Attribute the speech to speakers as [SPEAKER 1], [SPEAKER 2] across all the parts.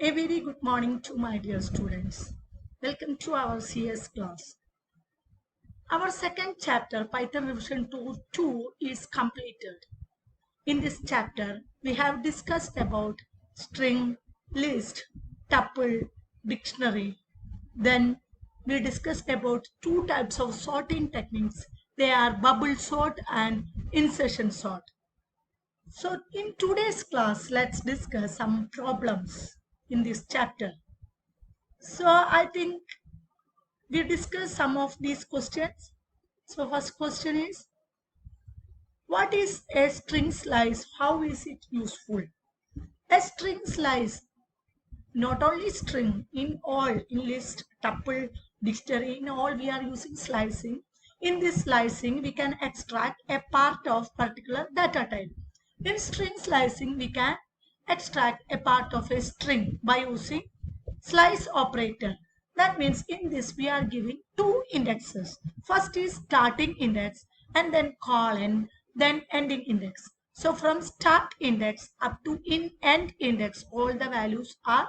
[SPEAKER 1] A very good morning to my dear students. Welcome to our CS class. Our second chapter, Python Revision 2 is completed. In this chapter, we have discussed about string, list, tuple, dictionary. Then we discussed about two types of sorting techniques. They are bubble sort and insertion sort. So in today's class, let's discuss some problems in this chapter. So I think we discuss some of these questions. So first question is, what is a string slice? How is it useful? A string slice, not only string, in all, in list, tuple, dictionary, in all we are using slicing. In this slicing, we can extract a part of particular data type. In string slicing, we can extract a part of a string by using slice operator. That means in this we are giving two indexes. First is starting index and then colon, then ending index. So from start index up to end index, all the values are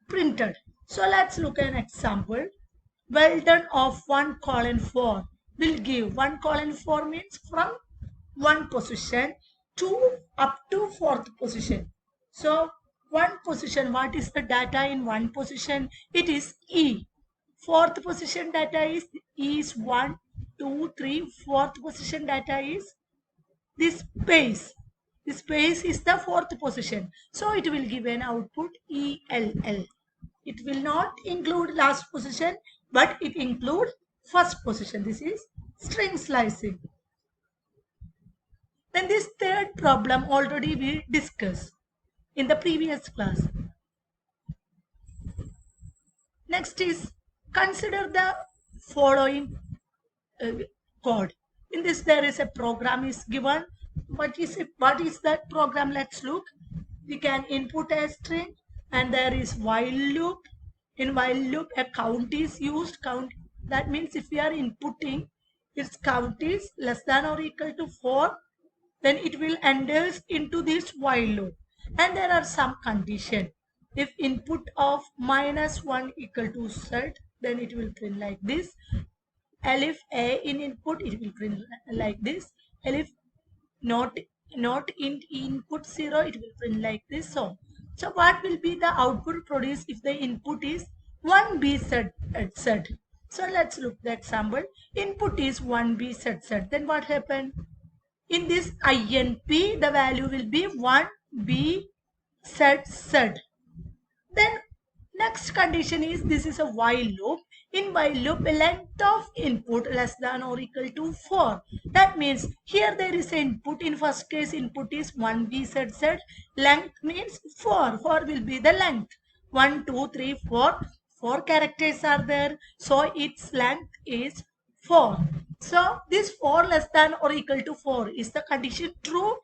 [SPEAKER 1] printed. So let's look at an example. Well done of 1:4 will give 1:4 means from one position to up to fourth position. So one position, what is the data in one position? It is E. Fourth position data is 1, 2, 3. Fourth position data is this space. The space is the fourth position. So it will give an output ELL. It will not include last position, but it includes first position. This is string slicing. Then this third problem already we discussed in the previous class. Next is consider the following code. In this there is a program is given. What is that program? Let's look. We can input a string and there is while loop. In while loop a count is used. Count, that means if we are inputting its count is less than or equal to 4, then it will enters into this while loop. And there are some condition. If input of -1 equal to z, then it will print like this. Elif a in input, it will print like this. Elif not in input 0, it will print like this. So what will be the output produced if the input is 1b z? So let's look the example. Input is 1b z. Then what happened? In this INP, the value will be 1b z. Then next condition is, this is a while loop. In while loop, length of input less than or equal to 4. That means here there is an input. In first case, input is 1bzz. Length means 4. 4 will be the length. 1, 2, 3, 4. 4 characters are there. So its length is 4. So this 4 less than or equal to 4. Is the condition true?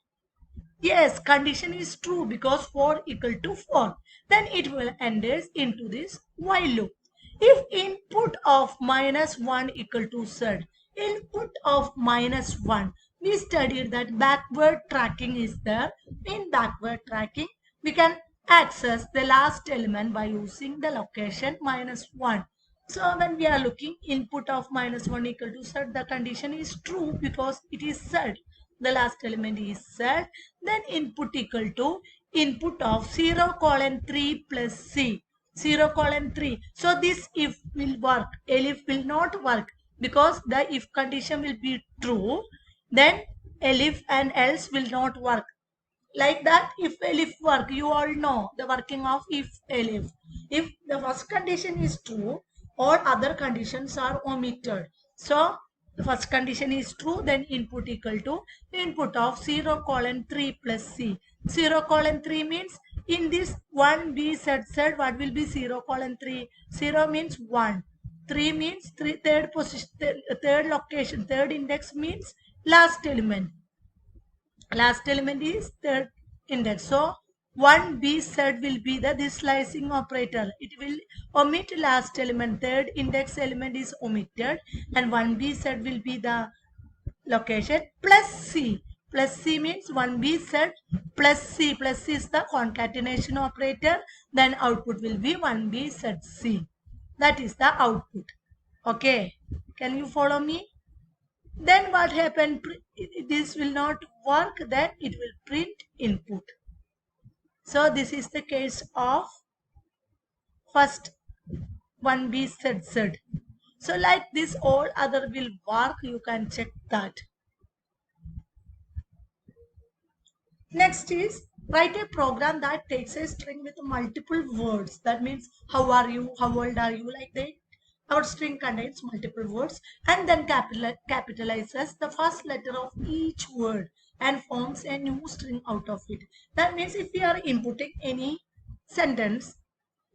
[SPEAKER 1] Yes, condition is true because 4 equal to 4. Then it will enter into this while loop. If input of -1 equal to z, input of -1, we studied that backward tracking is there. In backward tracking, we can access the last element by using the location -1. So when we are looking input of -1 equal to z, the condition is true because it is z. The last element is z. Then input equal to input of 0:3 plus c. 0:3. So this if will work. Elif will not work because the if condition will be true. Then elif and else will not work. Like that, if elif work, you all know the working of if elif. If the first condition is true, all other conditions are omitted. So the first condition is true, then input equal to input of 0:3 plus c. 0:3 means in this 1b z, what will be 0:3? 0 means 1. 3 means third position, third location, third index means last element. Last element is third index. So 1b z will be the this slicing operator. It will omit last element. Third index element is omitted and 1b z will be the location plus c. plus C means 1B Z plus C. Plus C is the concatenation operator. Then output will be 1B ZC. That is the output. Okay. Can you follow me? Then what happened? This will not work. Then it will print input. So this is the case of first 1B ZZ. So like this, all other will work. You can check that. Next is write a program that takes a string with multiple words. That means how are you, how old are you, like that. Our string contains multiple words and then capitalizes the first letter of each word and forms a new string out of it. That means if we are inputting any sentence,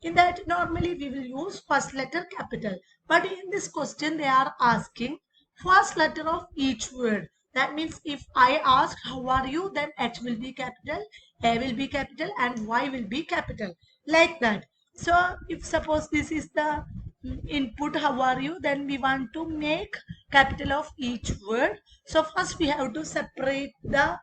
[SPEAKER 1] in that normally we will use first letter capital, but in this question they are asking first letter of each word. That means if I ask how are you, then H will be capital, A will be capital, and Y will be capital, like that. So if suppose this is the input how are you, then we want to make capital of each word. So first we have to separate the,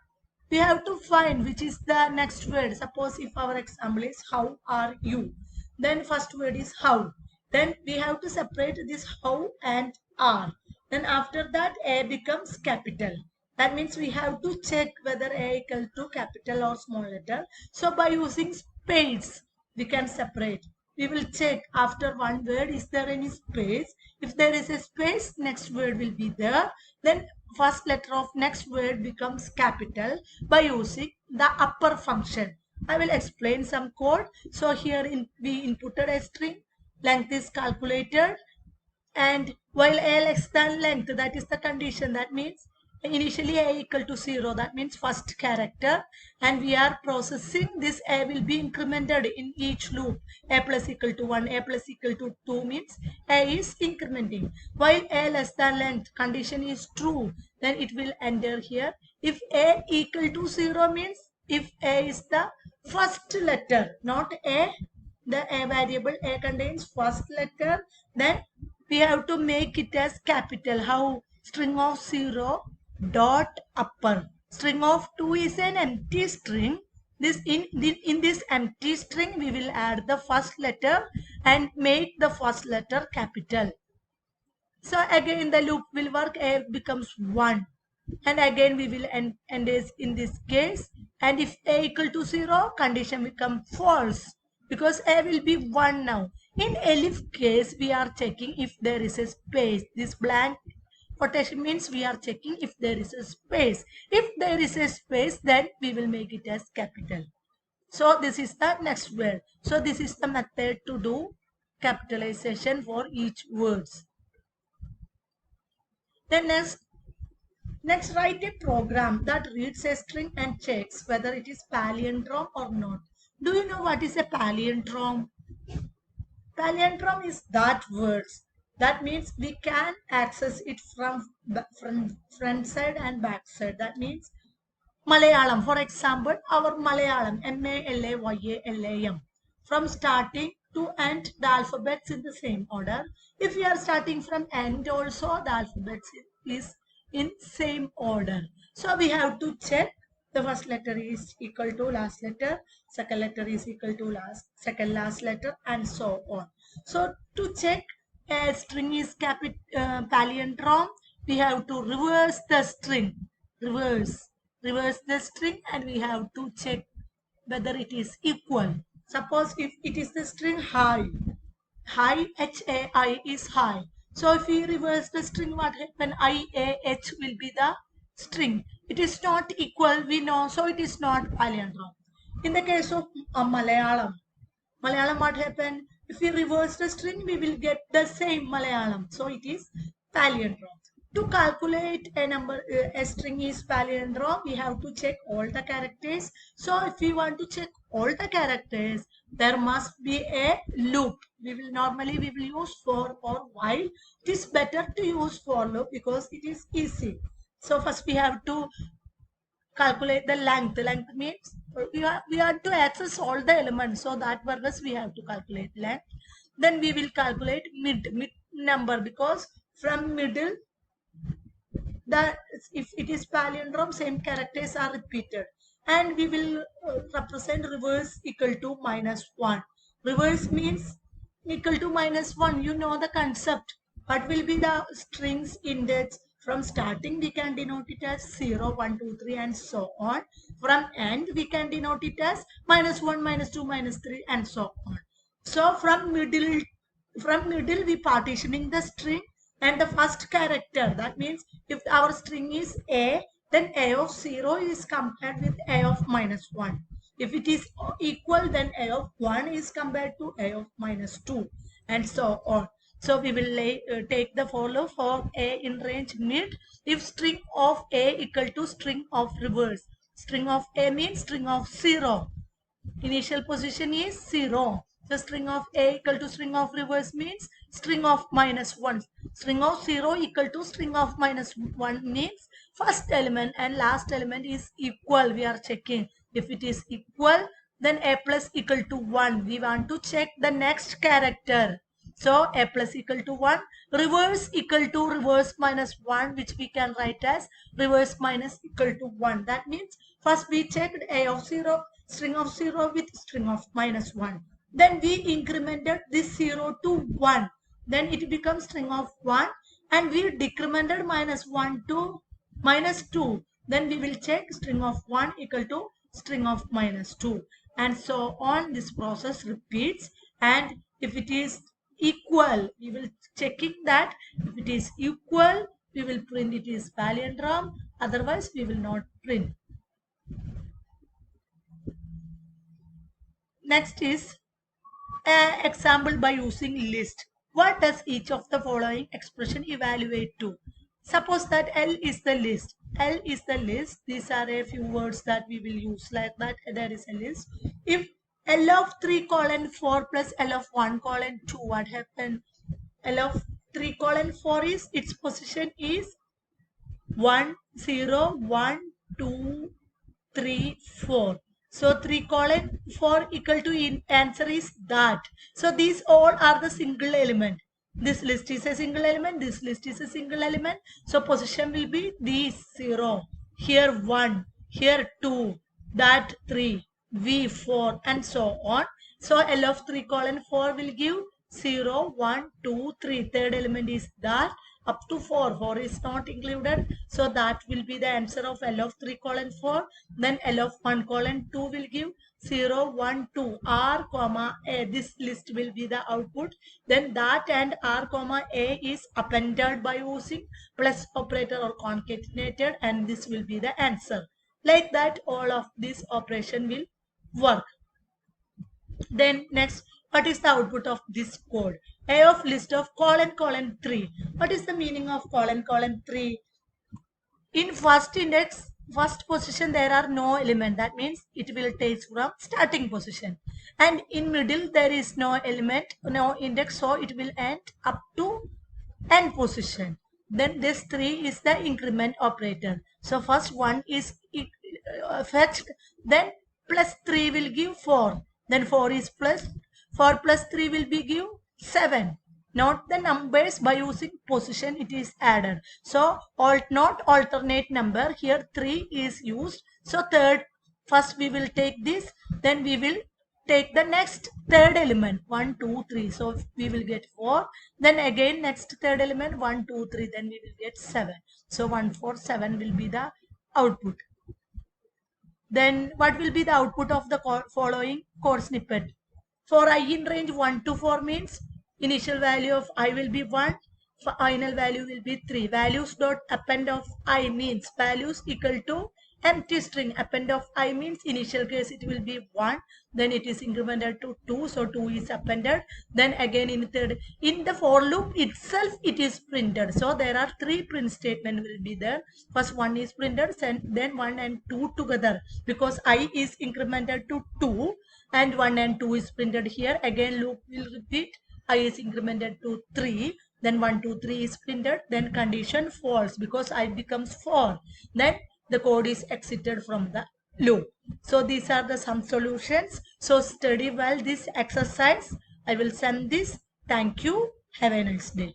[SPEAKER 1] we have to find which is the next word. Suppose if our example is how are you, then first word is how. Then we have to separate this how and are. Then after that A becomes capital. That means we have to check whether A equal to capital or small letter. So by using space, we can separate. We will check after one word, is there any space? If there is a space, next word will be there. Then first letter of next word becomes capital by using the upper function. I will explain some code. So here we inputted a string, length is calculated, and while A less than length, that is the condition. That means initially A equal to 0, that means first character, and we are processing this. A will be incremented in each loop. A plus equal to 1, A plus equal to 2 means A is incrementing. While A less than length condition is true, then it will enter here. If A equal to 0 means if A is the first letter, not A, the A variable A contains first letter, then we have to make it as capital. How? String of 0 dot upper. String of 2 is an empty string. This in this empty string we will add the first letter and make the first letter capital. So again the loop will work. A becomes 1, and again we will end is in this case. And if A equal to 0, condition become false because A will be 1 now. In elif case, we are checking if there is a space. This blank quotation means we are checking if there is a space. If there is a space, then we will make it as capital. So this is the next word. So this is the method to do capitalization for each words. Then next write a program that reads a string and checks whether it is palindrome or not. Do you know what is a palindrome? Palindrome is that words. That means we can access it from front side and back side. That means Malayalam, for example, our Malayalam, Malayalam, from starting to end, the alphabets in the same order. If we are starting from end also, the alphabets is in same order. So we have to check the first letter is equal to last letter, second letter is equal to second last letter, and so on. So to check a string is palindrome, we have to reverse the string. Reverse the string, and we have to check whether it is equal. Suppose if it is the string high, HAI is high. So if we reverse the string, what happen? IAH will be the string. It is not equal, we know, so it is not palindrome. In the case of Malayalam, what happened? If we reverse the string, we will get the same Malayalam. So it is palindrome. To calculate a number, a string is palindrome, we have to check all the characters. So if we want to check all the characters, there must be a loop. We will use for or while. It is better to use for loop because it is easy. So first we have to calculate the length. Length means we have to access all the elements. So that purpose we have to calculate length. Then we will calculate mid number because from middle that if it is palindrome, same characters are repeated. And we will represent reverse equal to -1. Reverse means equal to -1. You know the concept. What will be the strings index? From starting, we can denote it as 0, 1, 2, 3, and so on. From end, we can denote it as -1, -2, -3, and so on. So from middle we partitioning the string and the first character. That means if our string is A, then A of 0 is compared with A of -1. If it is equal, then A of 1 is compared to A of -2, and so on. So we will take the follow for A in range mid if string of A equal to string of reverse. String of A means string of 0. Initial position is 0. The string of A equal to string of reverse means string of -1. String of 0 equal to string of -1 means first element and last element is equal. We are checking. If it is equal, then A plus equal to 1. We want to check the next character. So A plus equal to 1. Reverse equal to reverse -1, which we can write as reverse minus equal to 1. That means first we checked A of 0, string of 0 with string of -1. Then we incremented this 0 to 1. Then it becomes string of 1, and we decremented -1 to -2. Then we will check string of 1 equal to string of -2. And so on, this process repeats. And if it is equal, we will checking that. If it is equal, we will print it is palindrome. Otherwise, we will not print. Next is an example by using list. What does each of the following expression evaluate to? Suppose that L is the list. L is the list. These are a few words that we will use like that. There is a list. If L of 3 colon 4 plus L of 1 colon 2, what happened? L of 3 colon 4 is its position is 1, 0, 1, 2, 3, 4. So 3 colon 4 equal to answer is that. So these all are the single element. This list is a single element. This list is a single element. So position will be these 0. Here 1. Here 2. That 3. V 4 and so on. So L of 3 colon 4 will give 0, 1, 2, 3. Third element is that. Up to 4. 4 is not included. So that will be the answer of L of 3 colon 4. Then L of 1 colon 2 will give 0, 1, 2. R comma A. This list will be the output. Then that and R comma A is appended by using plus operator or concatenated, and this will be the answer. Like that, all of this operation will work. Then next, what is the output of this code? A of list of colon colon 3. What is the meaning of colon colon 3? In first index, first position, there are no element. That means it will take from starting position. And in middle, there is no element, no index, so it will end up to end position. Then this 3 is the increment operator. So first 1 is fetched, then plus 3 will give 4. Then 4 is plus 4 plus 3 will be give 7. Not the numbers, by using position it is added. So not alternate number. Here 3 is used. So first we will take this, then we will take the next third element 1, 2, 3. So we will get 4. Then again next third element 1, 2, 3. Then we will get 7. So 1, 4, 7 will be the output. Then what will be the output of the following code snippet? For I in range 1 to 4 means initial value of I will be 1, final value will be 3. Values dot append of I means values equal to empty string. Append of I means initial case it will be 1, then it is incremented to 2, so 2 is appended. Then again in third, in the for loop itself it is printed. So there are 3 print statement will be there. First 1 is printed, then 1 and 2 together, because I is incremented to 2 and 1 and 2 is printed here. Again loop will repeat. I is incremented to 3, then 1, 2, 3 is printed, then condition false because I becomes 4. Then the code is exited from the loop. So these are the some solutions. So study well this exercise. I will send this. Thank you. Have a nice day.